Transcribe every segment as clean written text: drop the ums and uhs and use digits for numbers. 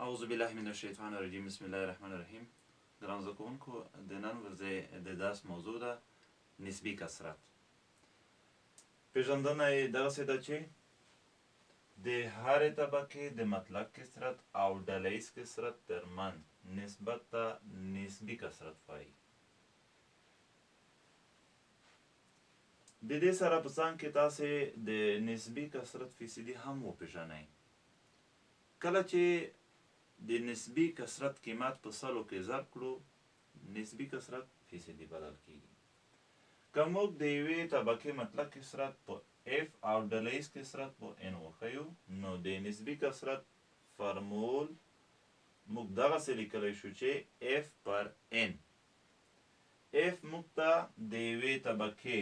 اعوذ بالله من الشیطان الرجیم بسم الله الرحمن الرحیم. ګرانو زده کوونکو، د نن ورځې د درس موضوع ده نسبي کثرت. پیژندنه یې دغسې ده چې د هرې طبقې د مطلق کثرت او ډله ییز کثرت ترمنځ نسبت ته نسبي کثرت وایي. د دې سره په ځان کې تاسې د نسبي کثرت فیصدي هم وپېژنئ. کله چې د نسبي کثرت قیمت په سلو کې ضرب کړو، نسبي کثرت فیصدي بدل کیږي. که موږ د یوې طبقې مطلق کثرت په اف او ډله ییز کثرت په ان وښیو، نو د نسبي کثرت فرمول موږ دغسې لیکلی شو چې اف پر ان. اف موږ ته د یوې طبقې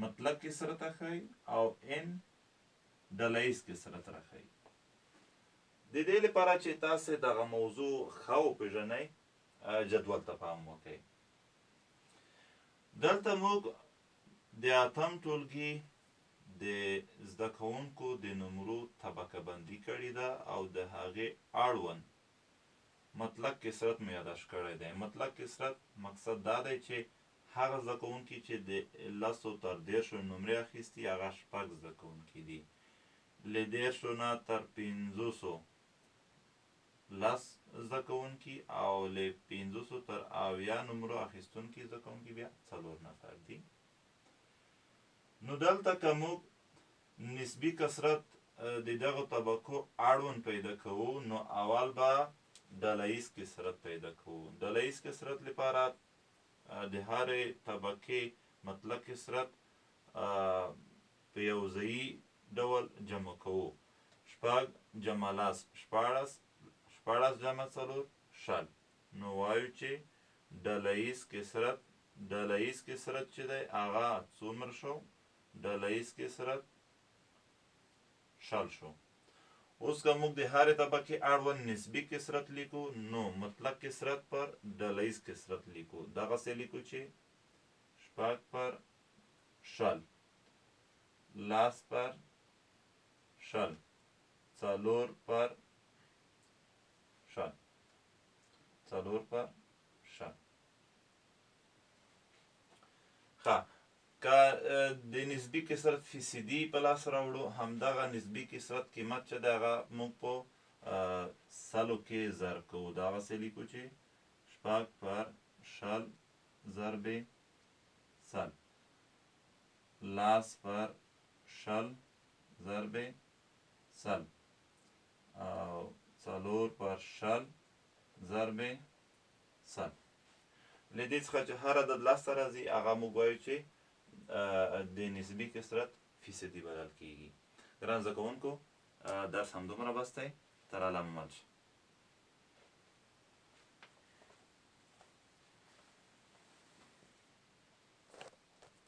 مطلق کثرت راښیي او ان ډله ییز کثرت راښیي. د دې لپاره چې تاسې دغه موضوع ښه وپېژنئ، جدول ته پام وکړئ. دلته موږ د اتم ټولګي د زده کوونکو د نمرو طبقه بندي کړې ده او د هغې اړوند مطلق کثرت مو یاداشت کړی دی. مطلق کثرت مقصد دا دی چې هغه زده کوونکي چې د 10 تر 10 نمرې اخیستي هغه 6 زده کوونکي دي. له 10 نه تر 500 10 زده کوونکي او له 500 تر 80 نمرو اخیستونکي زده کوونکي بیا 4 نفر دي. نو دلته که موږ نسبي کثرت د دغو طبقو اړوند پیدا کوو، نو اول به ډله ییز کثرت پیدا کوو. ډله ییز کثرت لپاره د هرې طبقې مطلق کثرت په یوځایي ډول جمع کوو. 6 جمع 10 14 جمع 4 شل. نو وایو چې ډله ییز کثرت چې دی هغه څومره شو؟ ډله ییز کثرت شل شو. اوس که موږ د هرې طبقې اړوند نسبي کثرت لیکو، نو مطلق کثرت پر ډله ییز کثرت لیکو. دغسې لیکو چې 6 پر شل 10 پر شل 4 پر شل 4 پر شل. ښه، که د نسبي کثرت فیصدي په لاس راوړو، همدغه نسبي کثرت قیمت چې دی هغه موږ په سلو کې ضرب کوو. دغسې لیکو چې 6 پر شل ضرب سل 10 پر شل ضرب سل او 4 پر شل ضرب سل. له دې څخه چې هر عدد 10 ته راځي هغه موږ وایو چې د نسبي کثرت فیصدي بدل کیږي. ګران زده کوونکو، درس همدومره بس دی. تر علامه مل شه.